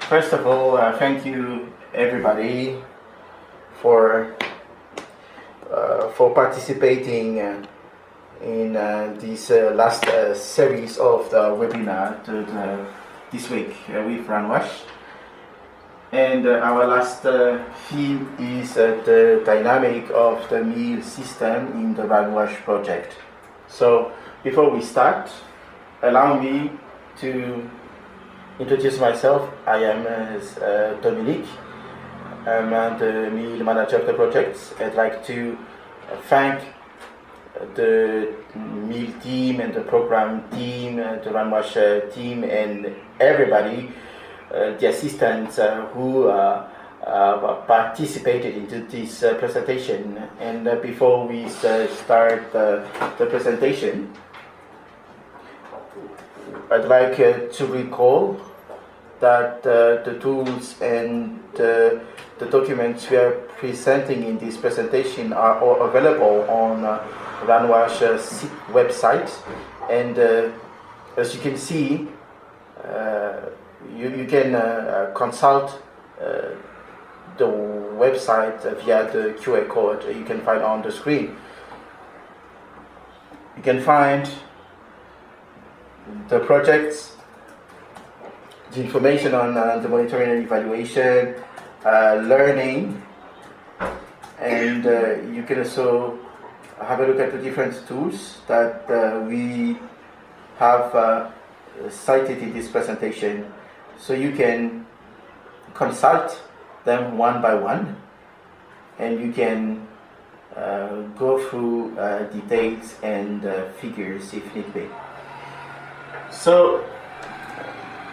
First of all, thank you everybody for participating in this last series of the webinar this week with RANO WASH. And our last theme is the dynamic of the meal system in the RANO WASH project. So before we start, allow me to introduce myself. I am Dominique. I'm the meal manager of the project. I'd like to thank the meal team and the program team, the RANO WASH team, and everybody, the assistants who participated into this presentation. And before we start the presentation, I'd like to recall that the tools and the documents we are presenting in this presentation are all available on RANO WASH website. And as you can see, you can consult the website via the QR code you can find on the screen. You can find the projects, the information on the monitoring and evaluation, learning, and you can also have a look at the different tools that we have cited in this presentation. So you can consult them one by one, and you can go through details and figures if need be. So,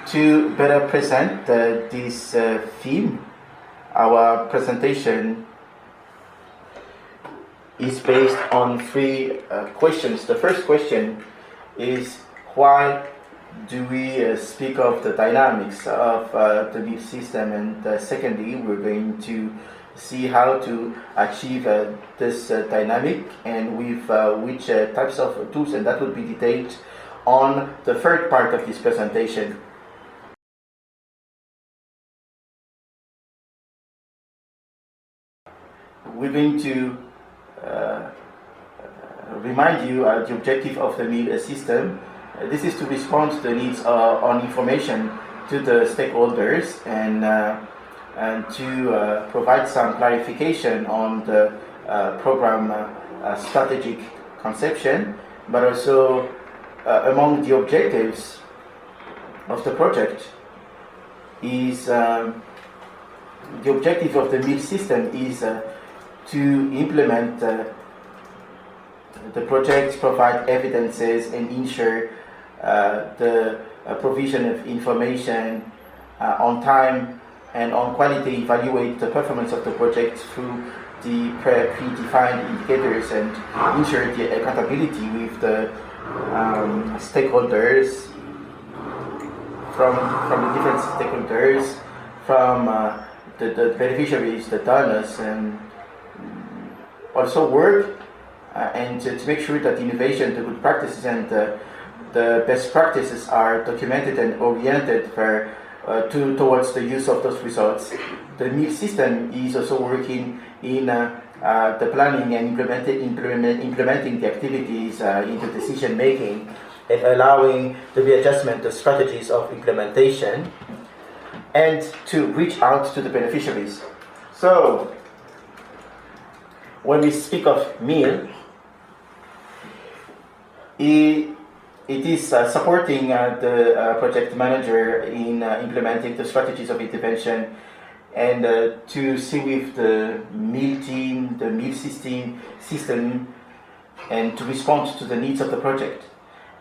to better present this theme, our presentation is based on three questions. The first question is, why do we speak of the dynamics of the meal system? And secondly, we're going to see how to achieve this dynamic and with which types of tools, and that will be detailed on the third part of this presentation. We're going to remind you the objective of the meal system. This is to respond to the needs on information to the stakeholders and to provide some clarification on the program strategic conception, but also among the objectives of the project is the objective of the meal system is to implement the project, provide evidences, and ensure the provision of information on time and on quality, evaluate the performance of the project through the predefined indicators, and ensure the accountability with the stakeholders, from the different stakeholders, from the beneficiaries, the donors, and also work and to make sure that innovation, the good practices, and the best practices are documented and oriented towards the use of those results. The meal system is also working in the planning and implementing the activities into decision making, and allowing the readjustment of strategies of implementation, and to reach out to the beneficiaries. So, when we speak of meal, it is supporting the project manager in implementing the strategies of intervention, and to see with the meal team, the meal system, and to respond to the needs of the project.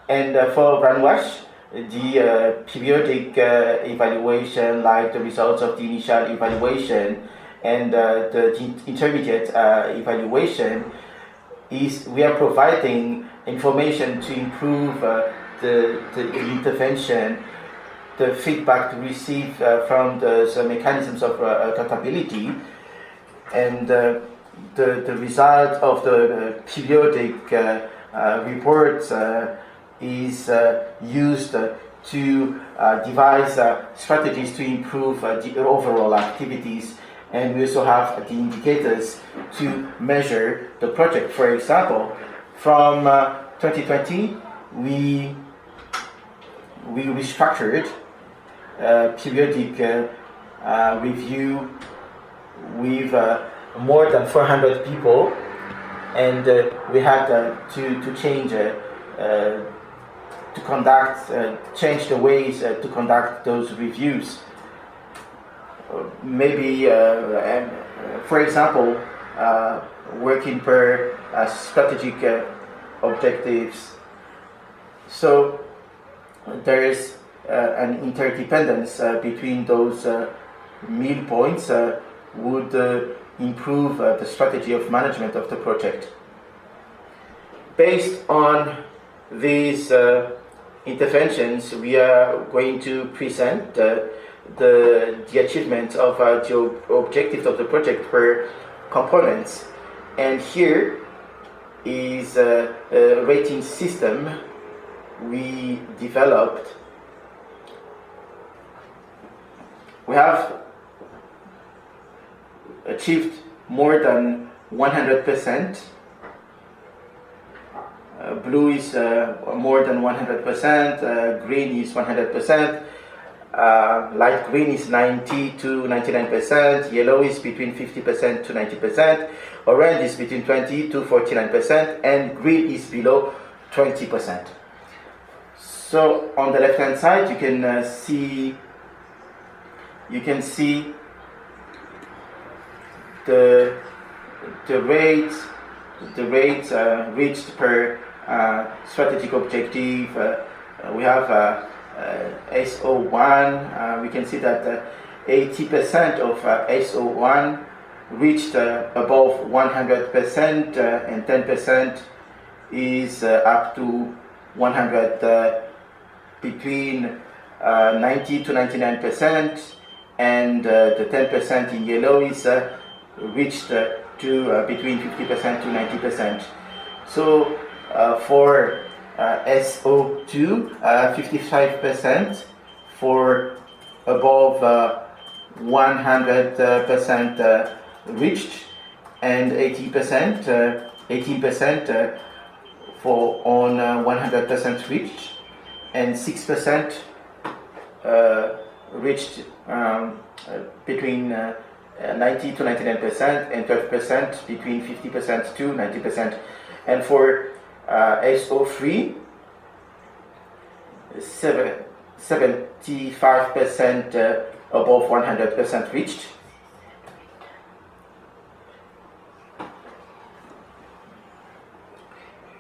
And for RANO WASH, the periodic evaluation, like the results of the initial evaluation and the intermediate evaluation, is we are providing information to improve the intervention, the feedback to receive from the mechanisms of accountability, and the result of the periodic reports is used to devise strategies to improve the overall activities, and we also have the indicators to measure the project. For example, from 2020, we restructured periodic review with more than 400 people, and we had to change change the ways to conduct those reviews. Maybe, for example, working per strategic objectives. So there is an interdependence between those meal points would improve the strategy of management of the project. Based on these interventions, we are going to present the achievements of the objectives of the project per components. And here is a rating system we developed. We have achieved more than 100%. Blue is more than 100%, green is 100%, light green is 90 to 99%, yellow is between 50% to 90%, orange is between 20 to 49%, and green is below 20%. So on the left hand side you can see the rates reached per strategic objective. We have SO1. We can see that 80% of SO1 reached above 100%, and 10% is up to 100, between 90 to 99%, and the 10% in yellow is reached to between 50% to 90%. So for SO2, 55% for above 100% reached, and 18% for on 100% reached, and 6% reached between 90 to 99%, and 12% between 50% to 90%. And for SO3, 75% above 100% reached.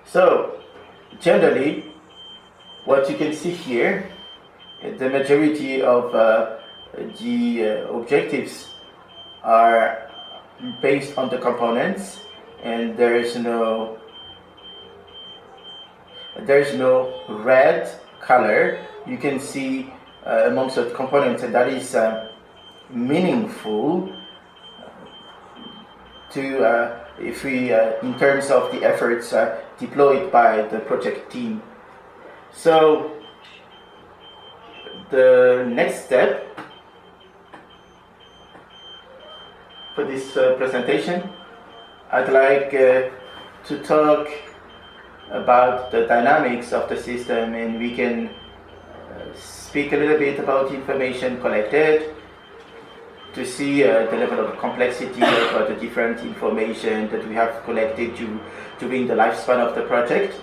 So generally, what you can see here, the majority of the objectives are based on the components, and there is no red color you can see amongst the components, and that is meaningful to if we in terms of the efforts deployed by the project team. So the next step for this presentation, I'd like to talk about the dynamics of the system, and we can speak a little bit about information collected to see the level of complexity of the different information that we have collected during the lifespan of the project.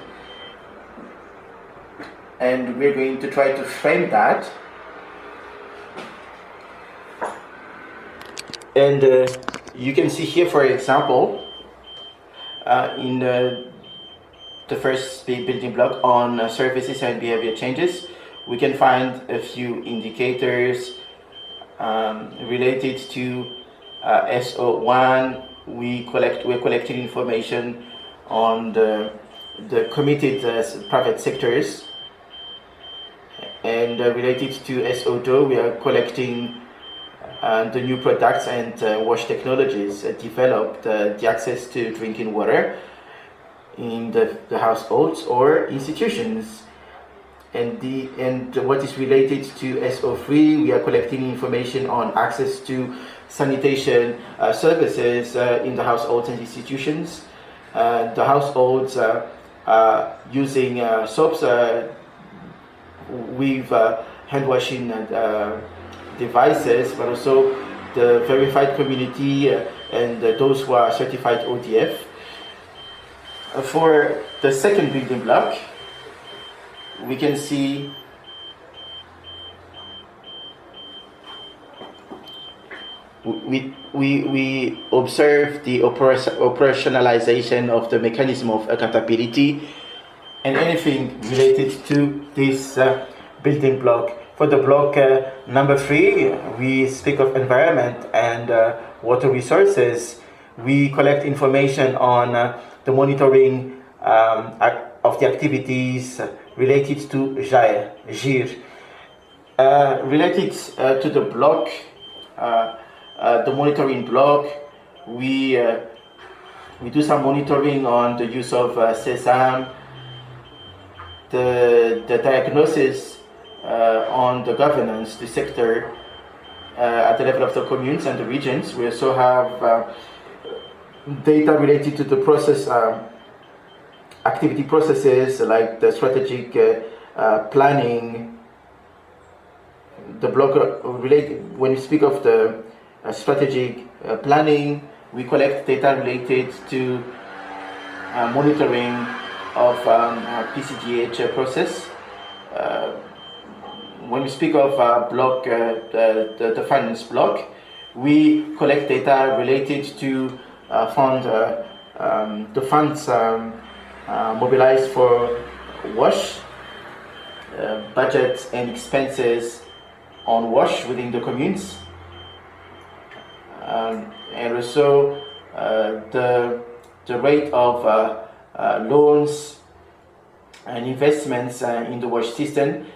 And we're going to try to frame that. And you can see here, for example, in the first building block on services and behavior changes, we can find a few indicators related to SO1. We're collecting information on the committed private sectors, and related to SO2, we are collecting the new products and wash technologies developed, the access to drinking water in the households or institutions. and what is related to SO3, we are collecting information on access to sanitation services in the households and institutions. The households are using soaps with hand washing devices, but also the verified community and those who are certified ODF. For the second building block, we can see we observe the operationalization of the mechanism of accountability and anything related to this building block. For the block number 3, we speak of environment and water resources. We collect information on the monitoring of the activities related to GIR. Related to the block, the monitoring block, we do some monitoring on the use of sesame, the diagnosis on the governance, the sector at the level of the communes and the regions. We also have data related to the process, activity processes like the strategic planning. The block when we speak of the strategic planning, we collect data related to monitoring of PCGH process. When we speak of block, the finance block, we collect data related to the funds mobilized for WASH, budgets and expenses on WASH within the communes, and also the rate of loans and investments in the WASH system,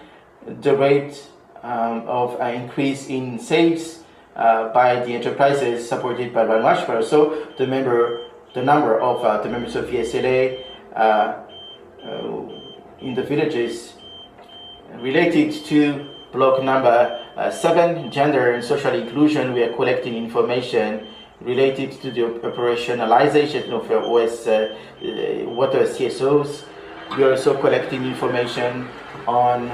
the rate of increase in sales by the enterprises supported by RANO WASH, but also the number of the members of VSLA in the villages. Related to block number 7, gender and social inclusion, we are collecting information related to the operationalization of OS water CSOs. We are also collecting information on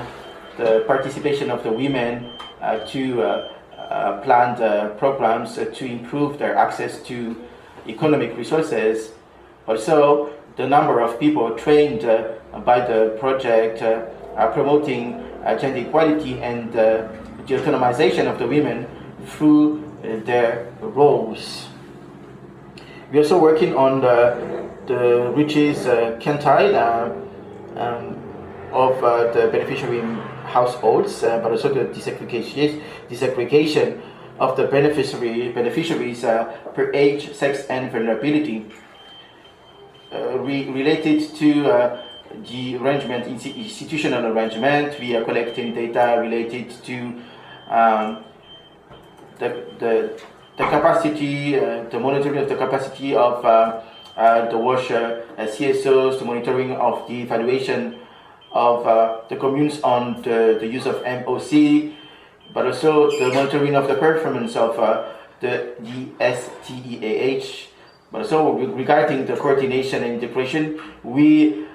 the participation of the women to planned programs to improve their access to economic resources. Also, the number of people trained by the project promoting gender equality and the autonomization of the women through their roles. We're also working on the riches quintile of the beneficiary households, but also the disaggregation of the beneficiaries per age, sex, and vulnerability. Related to the arrangement, institutional arrangement, we are collecting data related to the capacity, the monitoring of the capacity of the WASH CSOs, the monitoring of the evaluation of the communes on the use of MOC, but also the monitoring of the performance of the DSTEAH. But also regarding the coordination and integration, we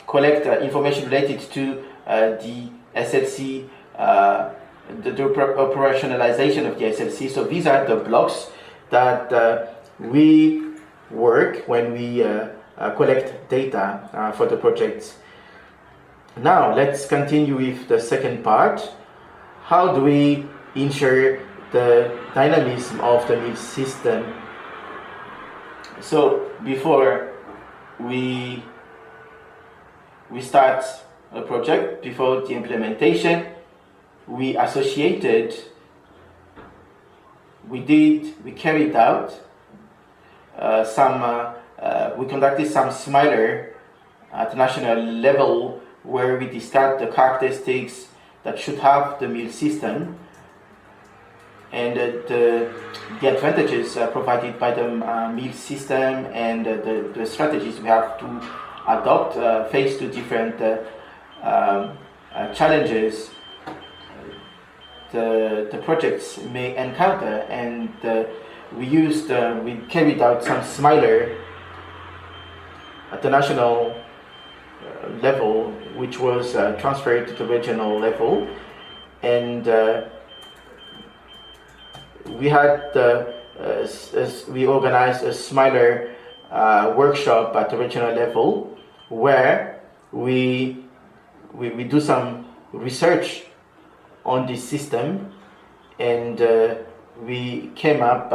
collect information related to the SLC, the operationalization of the SLC. So these are the blocks that we work when we collect data for the projects. Now let's continue with the second part. How do we ensure the dynamism of the MIL system? So before we start a project, before the implementation, we carried out we conducted some smiler at the national level where we discussed the characteristics that should have the MIL system and the advantages provided by the MIL system and the strategies we have to adopt faced to different challenges the projects may encounter, and we carried out some smiler at the national level, which was transferred to the regional level, and we organized a smiler workshop at the regional level, where we do some research on this system, and we came up.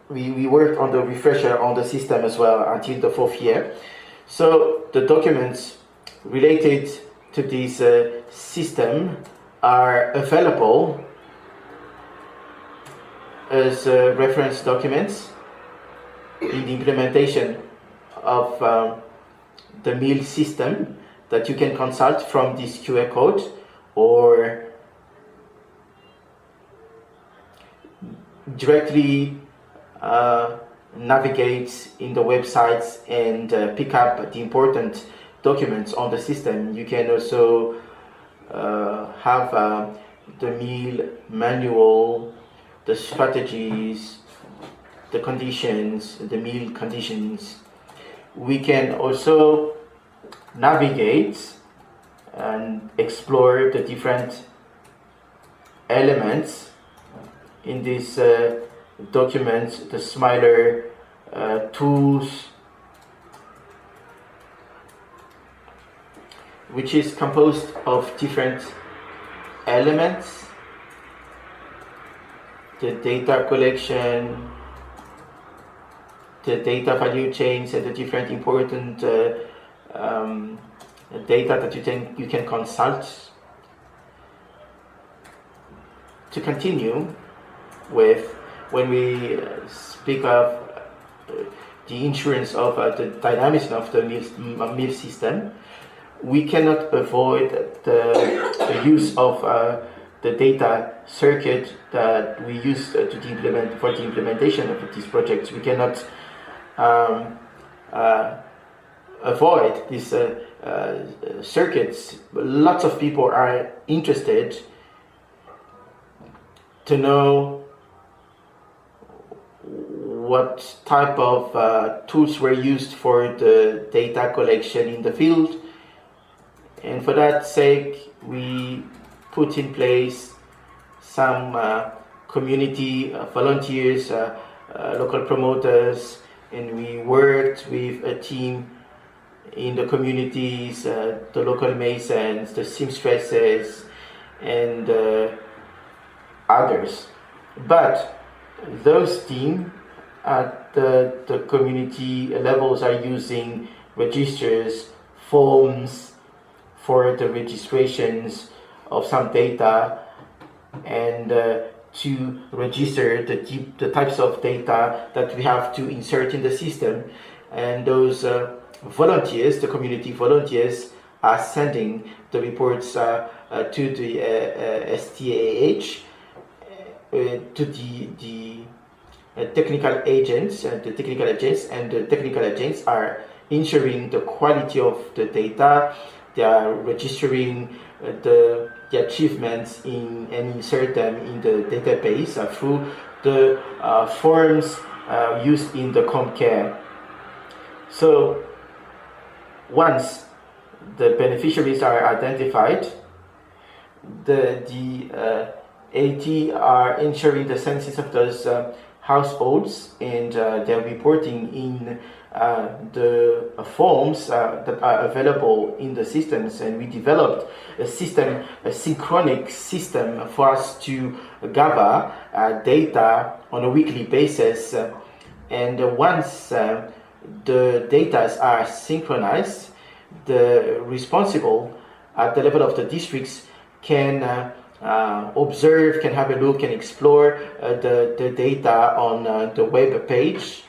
We worked on the refresher on the system as well until the 4th year. So the documents related to this system are available as reference documents in the implementation of the meal system that you can consult from this QR code, or directly navigate in the websites and pick up the important documents on the system. You can also have the meal manual, the strategies, the conditions, the meal conditions. We can also navigate and explore the different elements in this document, the smiler tools, which is composed of different elements: the data collection, the data value chains, and the different important data that you can consult. To continue with, when we speak of the insurance of the dynamism of the meal system, we cannot avoid the use of the data circuit that we use to implement for the implementation of these projects. We cannot avoid these circuits. Lots of people are interested to know what type of tools were used for the data collection in the field, and for that sake we put in place some community volunteers, local promoters, and we worked with a team in the communities, the local masons, the seamstresses, and others. But those teams at the community levels are using registers, forms for the registrations of some data, and to register the types of data that we have to insert in the system. And those volunteers, the community volunteers, are sending the reports to the STAH, to the technical agents, and the technical agents are ensuring the quality of the data. They are registering the achievements and insert them in the database through the forms used in the ComCare. So once the beneficiaries are identified, the AT are ensuring the census of those households, and they're reporting in the forms that are available in the systems. And we developed a synchronic system for us to gather data on a weekly basis. And once the data are synchronized, the responsible at the level of the districts can observe, can have a look, and explore the data on the web page,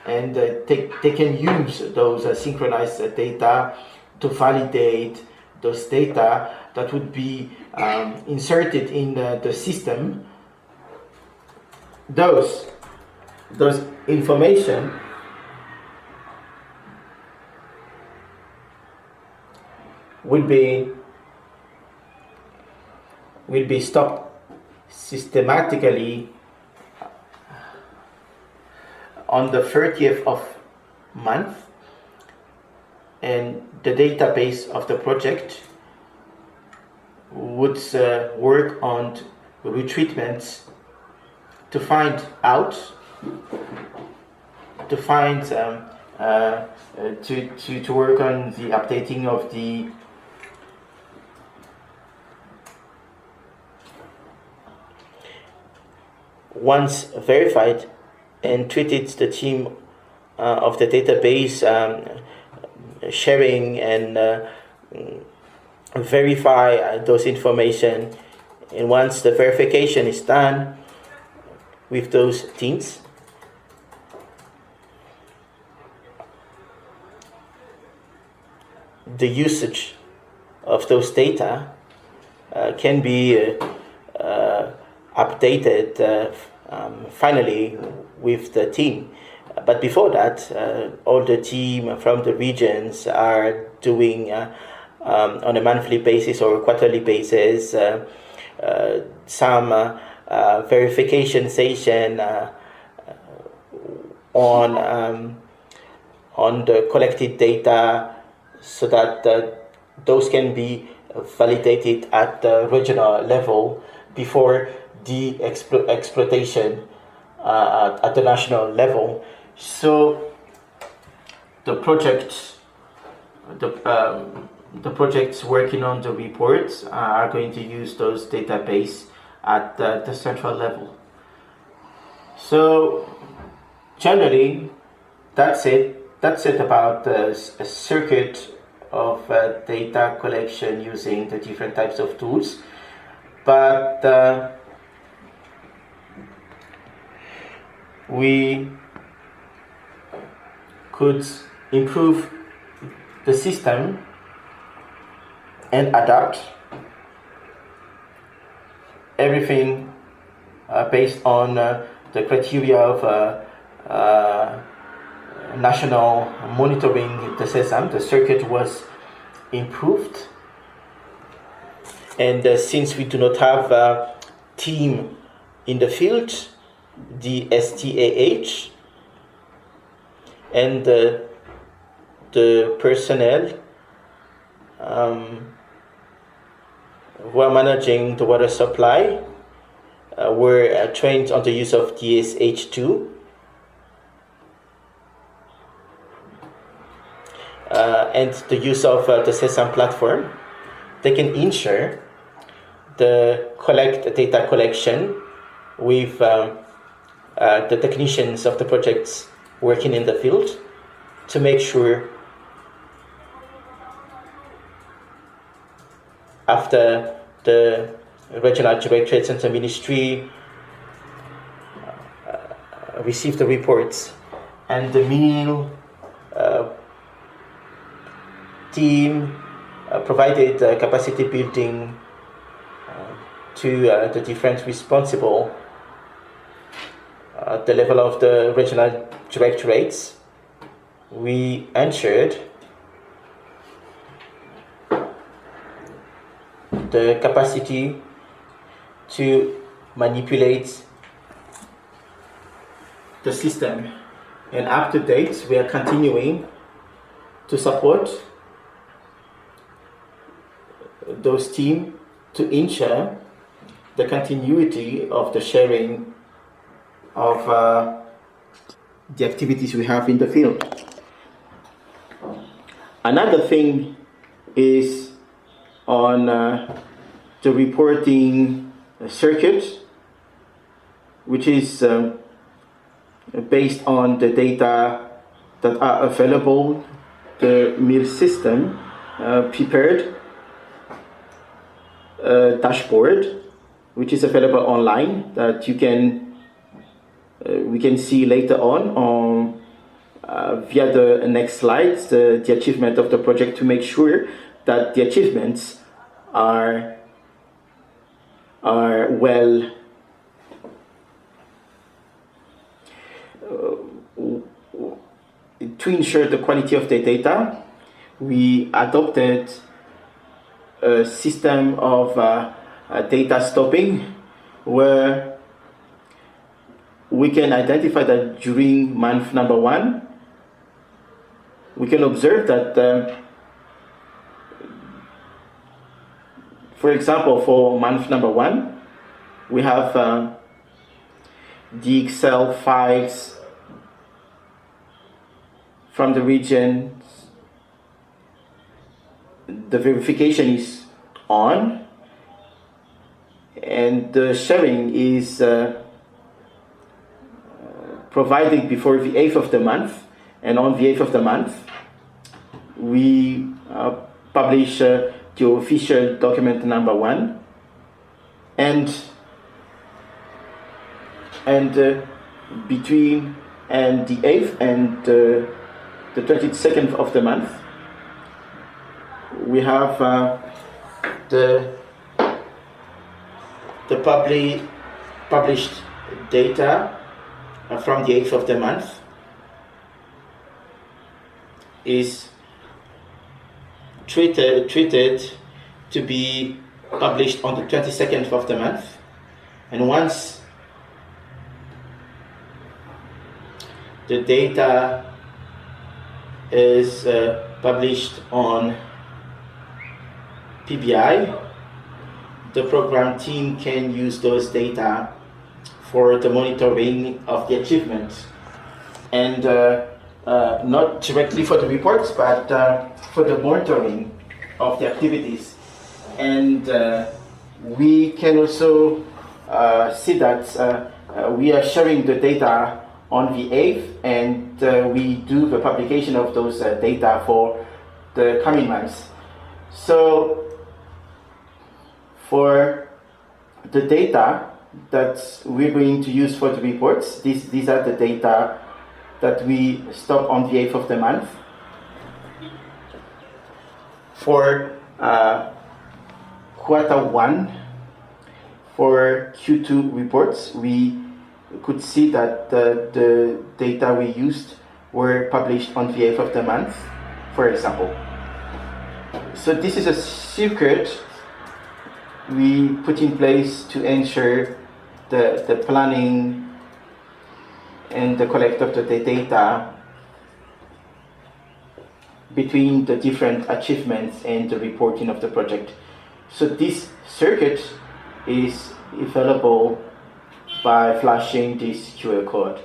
and they can use those synchronized data to validate those data that would be inserted in the system. Those information will be stopped systematically on the 30th of month, and the database of the project would work on retreatments to find out, to work on the updating of the once verified and treated the team of the database sharing and verify those information. And once the verification is done with those teams, the usage of those data can be updated finally with the team. But before that, all the team from the regions are doing on a monthly basis or quarterly basis some verification session on the collected data, so that those can be validated at the regional level before the exploitation at the national level. So the projects working on the reports are going to use those database at the central level. So generally, that's it about a circuit of data collection using the different types of tools. But we could improve the system and adapt everything based on the criteria of national monitoring. The system, the circuit was improved, and since we do not have a team in the field, the STAH and the personnel who are managing the water supply were trained on the use of DSH2 and the use of the system platform. They can ensure the data collection with the technicians of the projects working in the field to make sure after the regional directorates and the ministry receive the reports, and the meal team provided capacity building to the different responsible at the level of the regional directorates. We ensured the capacity to manipulate the system, and up to date we are continuing to support those teams to ensure the continuity of the sharing of the activities we have in the field. Another thing is on the reporting circuit, which is based on the data that are available. The mill system prepared a dashboard which is available online that we can see later on via the next slides, the achievement of the project, to make sure that the achievements are well to ensure the quality of the data. We adopted a system of data stopping, where we can identify that during month number 1, we can observe that, for example, for month number 1, we have the Excel files from the region. The verification is on, and the sharing is provided before the 8th of the month, and on the 8th of the month we publish the official document number 1, and between the 8th and the 22nd of the month we have the published data from the 8th of the month is treated to be published on the 22nd of the month, and once the data is published on PBI, the program team can use those data for the monitoring of the achievement, and not directly for the reports, but for the monitoring of the activities. And we can also see that we are sharing the data on the 8th, and we do the publication of those data for the coming months. So for the data that we're going to use for the reports, these are the data that we stop on the 8th of the month. For quarter 1, for Q2 reports, we could see that the data we used were published on the 8th of the month, for example. So this is a circuit we put in place to ensure the planning and the collect of the data between the different achievements and the reporting of the project. So this circuit is available by flashing this QR code.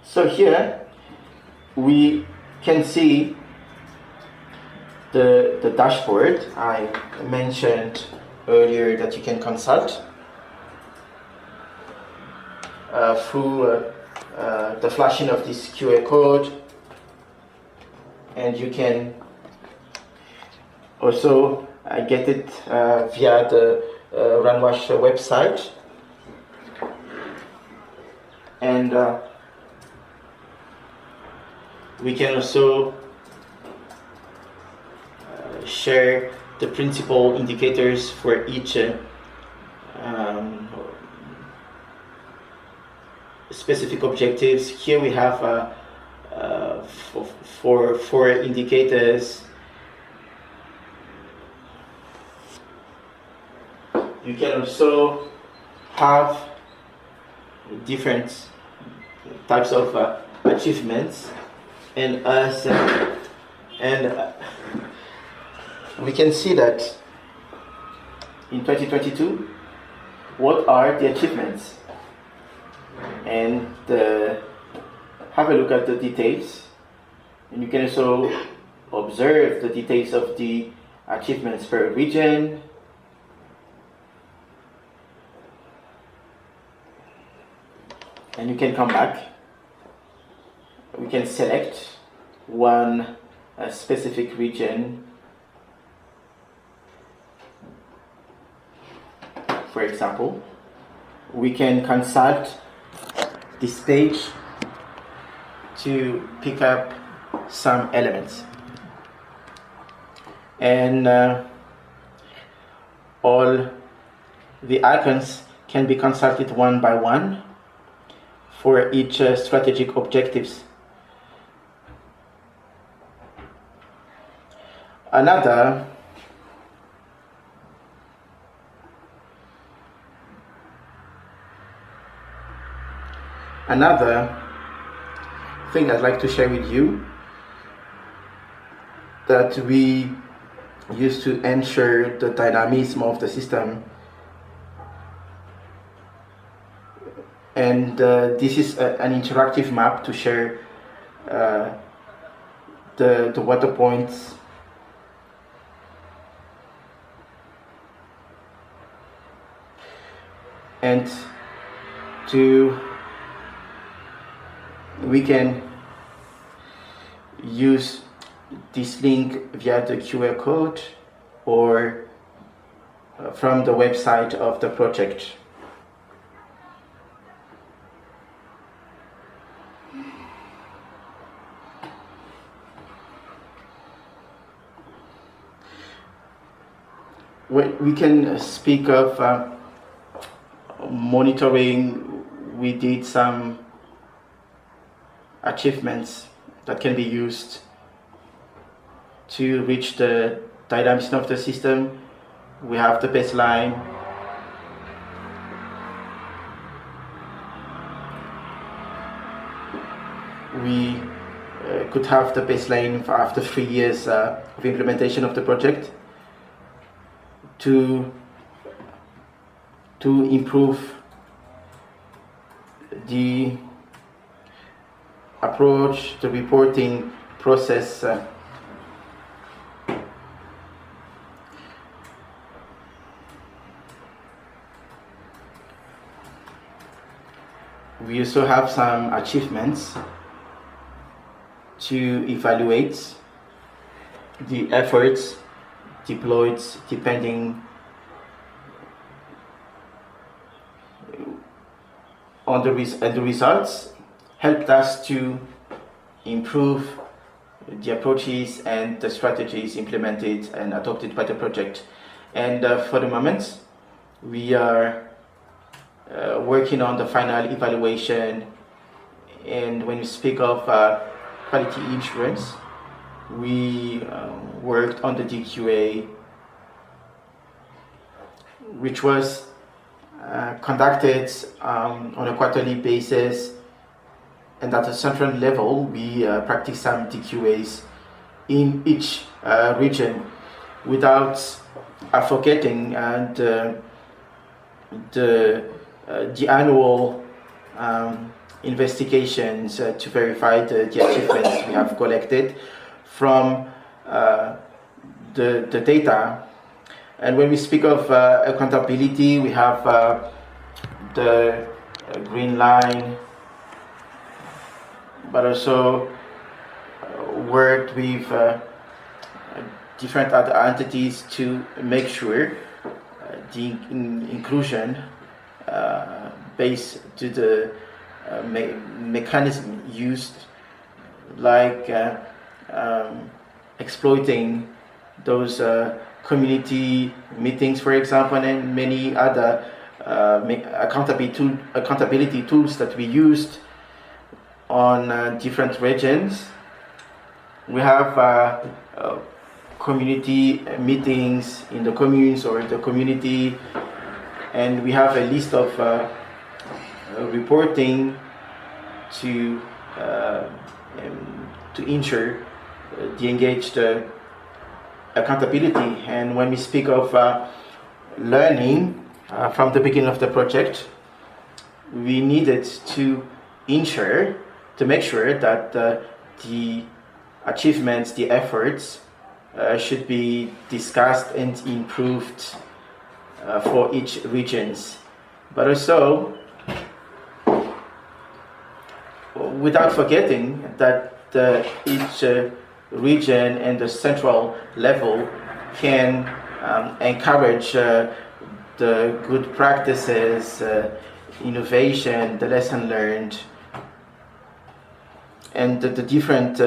So here we can see the dashboard I mentioned earlier that you can consult through the flashing of this QR code, and you can also get it via the RANO WASH website, and we can also share the principal indicators for each specific objectives. Here we have for 4 indicators. You can also have different types of achievements, and we can see that in 2022, what are the achievements, and have a look at the details, and you can also observe the details of the achievements per region. And you can come back. We can select one specific region. For example, we can consult this page to pick up some elements, and all the icons can be consulted one by one for each strategic objectives. Another Another thing I'd like to share with you that we use to ensure the dynamism of the system, and this is an interactive map to share the water points and we can use this link via the QR code or from the website of the project. We can speak of monitoring. We did some achievements that can be used to reach the dynamism of the system. We have the baseline. We could have the baseline for after 3 years of implementation of the project to improve the approach, the reporting process. We also have some achievements to evaluate the efforts deployed depending on the results helped us to improve the approaches and the strategies implemented and adopted by the project. And for the moment, we are working on the final evaluation. And when we speak of quality insurance, we worked on the DQA, which was conducted on a quarterly basis, and at a central level we practice some DQAs in each region without forgetting the annual investigations to verify the achievements we have collected from the data. And when we speak of accountability, we have the green line, but also worked with different other entities to make sure the inclusion based to the mechanism used, like exploiting those community meetings, for example, and many other accountability tools that we used on different regions. We have community meetings in the communes or the community, and we have a list of reporting to ensure the engaged accountability. And when we speak of learning from the beginning of the project, we needed to make sure that the achievements, the efforts should be discussed and improved for each regions, but also without forgetting that each region and the central level can encourage the good practices, innovation, the lesson learned, and the different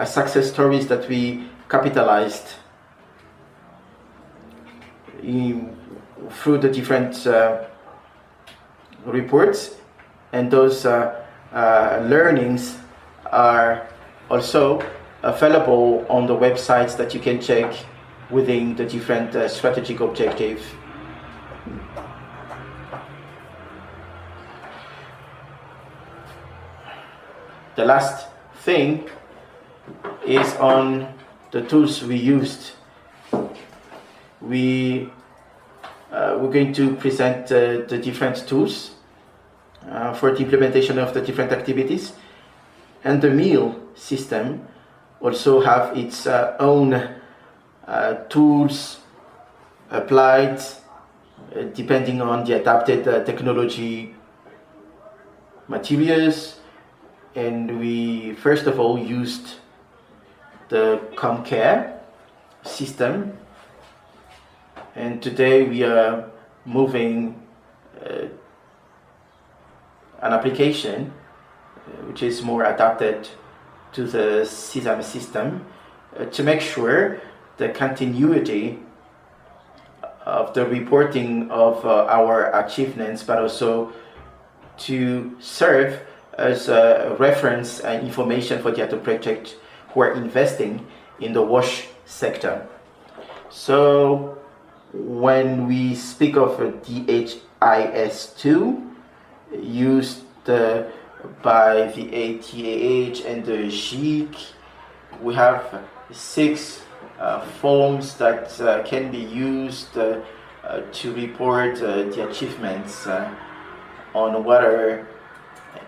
success stories that we capitalized through the different reports. And those learnings are also available on the websites that you can check within the different strategic objectives. the last thing is on the tools we used. We're going to present the different tools for the implementation of the different activities, and the meal system also have its own tools applied depending on the adapted technology materials. And we first of all used the ComCare system, and today we are moving an application which is more adapted to the system to make sure the continuity of the reporting of our achievements, but also to serve as a reference and information for the other projects who are investing in the wash sector. So when we speak of DHIS2 used by the ATAH and the GIC, we have 6 forms that can be used to report the achievements on water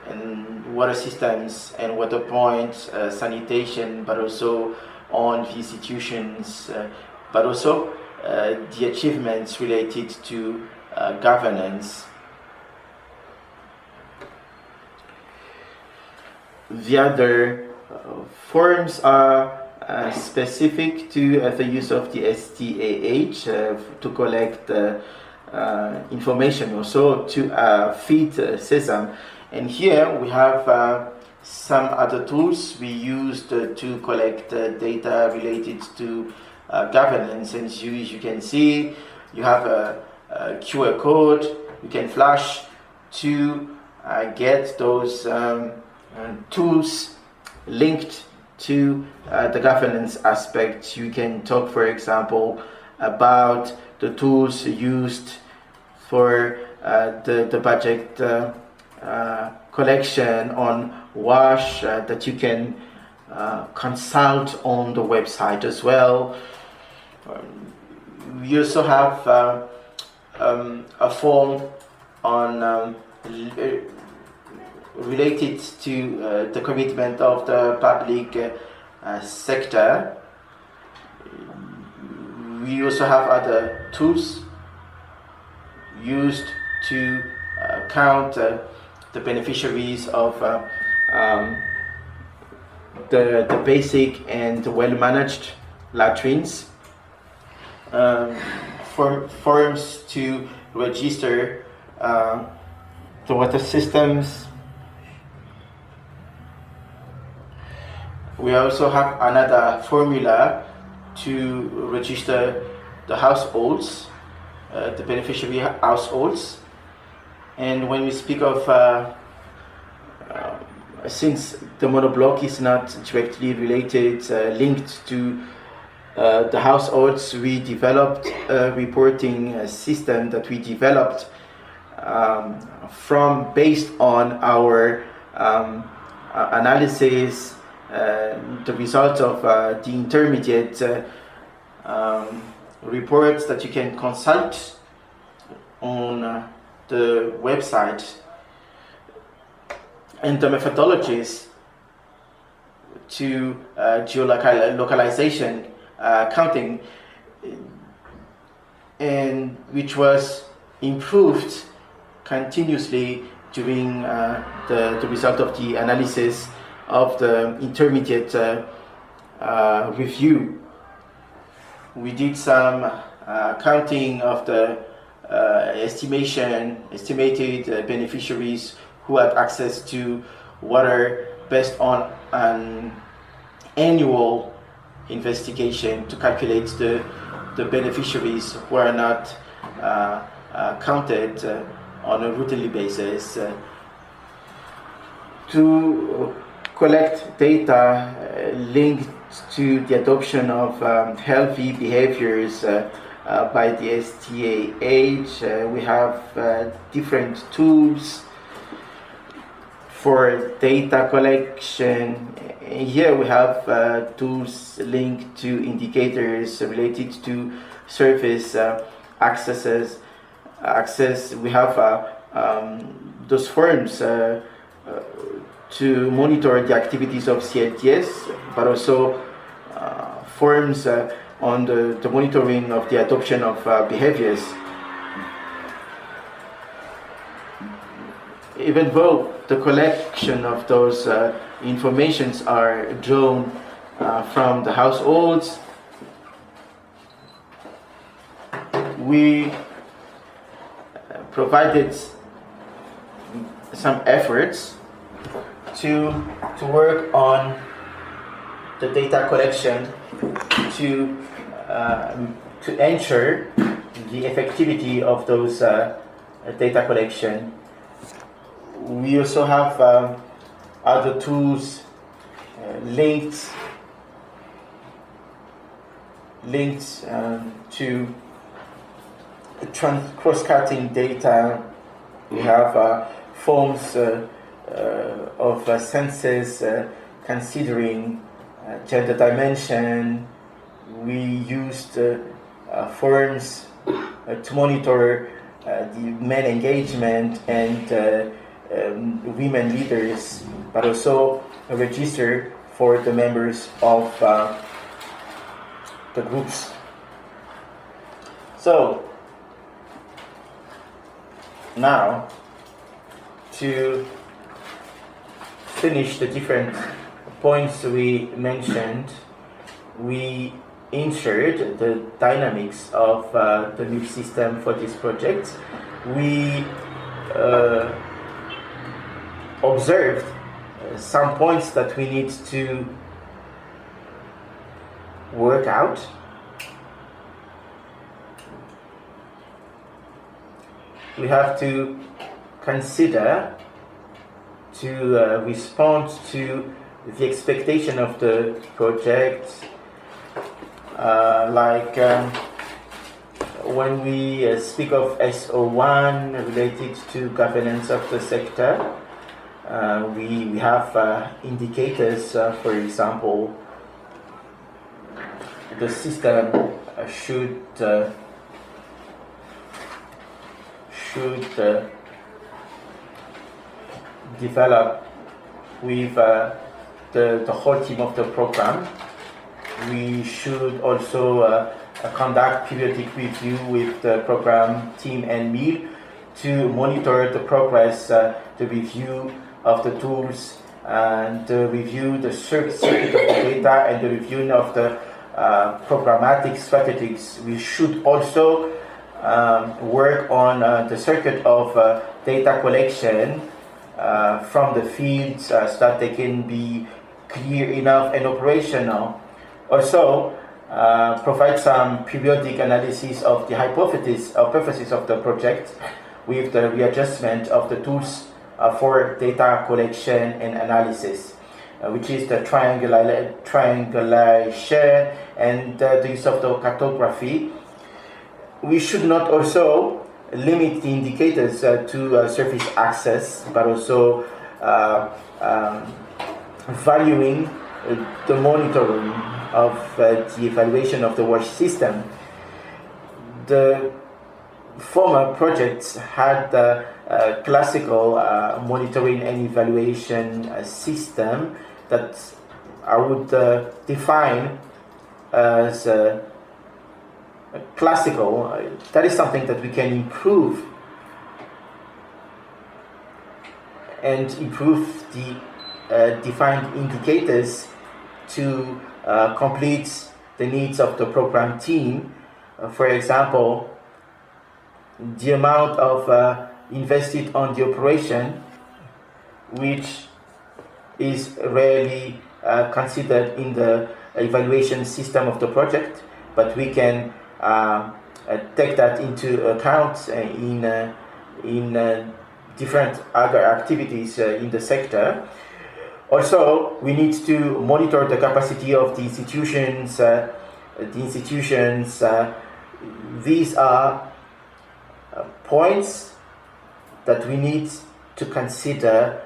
and water systems and water points, sanitation, but also on the institutions, but also the achievements related to governance. The other forms are specific to the use of the STAH to collect information, also to feed SESAM. And here we have some other tools we used to collect data related to governance. And as you can see, you have a QR code you can flash to get those tools linked to the governance aspect. You can talk, for example, about the tools used for the budget collection on WASH that you can consult on the website as well. We also have a form on related to the commitment of the public sector. We also have other tools used to count the beneficiaries of the basic and well-managed latrines, forms to register the water systems. We also have another formula to register the households, the beneficiary households. And when we speak of, since the monoblock is not directly related, linked to the households, we developed a reporting system that we developed based on our analysis, the results of the intermediate reports that you can consult on the website, and the methodologies to geolocalization counting, and which was improved continuously during the result of the analysis of the intermediate review. We did some counting of the estimated beneficiaries who had access to water based on an annual investigation to calculate the beneficiaries who are not counted on a routinely basis. To collect data linked to the adoption of healthy behaviors by the STAH, we have different tools. for data collection, here we have tools linked to indicators related to service access. We have those forms to monitor the activities of CLTS, but also forms on the monitoring of the adoption of behaviors. Even though the collection of those informations are drawn from the households, we provided some efforts to work on the data collection to ensure the effectivity of those data collection. We also have other tools linked to cross-cutting data. We have forms of census considering gender dimension. We used forms to monitor the men engagement and women leaders, but also a register for the members of the groups. So now, to finish the different points we mentioned, we ensured the dynamics of the new system for this project. We observed some points that we need to work out. We have to consider to respond to the expectation of the project, when we speak of SO1 related to governance of the sector, we have indicators, for example, the system should develop with the whole team of the program. We should also conduct periodic review with the program team and me to monitor the progress, the review of the tools, and review the circuit of the data, and the reviewing of the programmatic strategies. We should also work on the circuit of data collection from the fields so that they can be clear enough and operational. Also, provide some periodic analysis of the hypothesis of the project with the readjustment of the tools for data collection and analysis, which is the triangulation and the use of the cartography. We should not also limit the indicators to surface access, but also valuing the monitoring of the evaluation of the wash system. The former projects had a classical monitoring and evaluation system that I would define as classical. That is something that we can improve and improve the defined indicators to complete the needs of the program team. For example, the amount of invested on the operation, which is rarely considered in the evaluation system of the project, but we can take that into account in different other activities in the sector. Also, we need to monitor the capacity of the institutions. These are points that we need to consider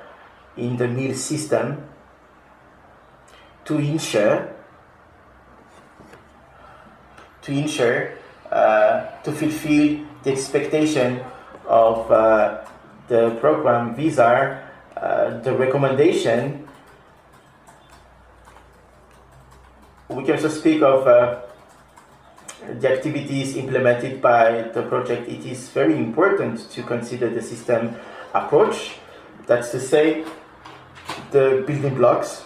in the meal system to ensure to fulfill the expectation of the program. These are the recommendation. We can also speak of the activities implemented by the project. It is very important to consider the system approach. That's to say, the building blocks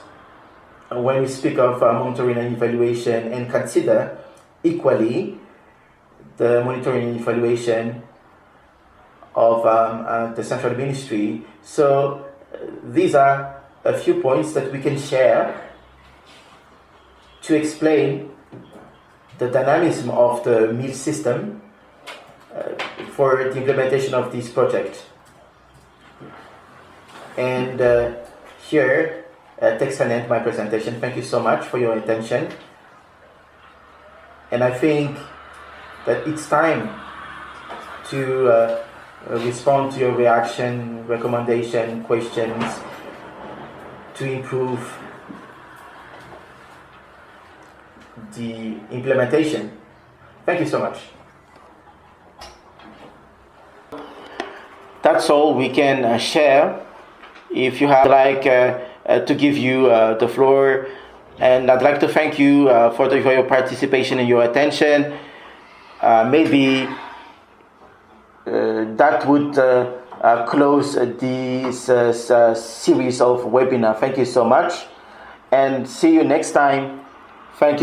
when we speak of monitoring and evaluation, and consider equally the monitoring and evaluation of the central ministry. So these are a few points that we can share to explain the dynamism of the meal system for the implementation of this project. And here takes an end my presentation. Thank you so much for your attention. And I think that it's time to respond to your reaction, recommendation, questions to improve the implementation. Thank you so much. That's all we can share. If you have to give you the floor, and I'd like to thank you for your participation and your attention. Maybe that would close this series of webinar. Thank you so much, and see you next time. Thank you.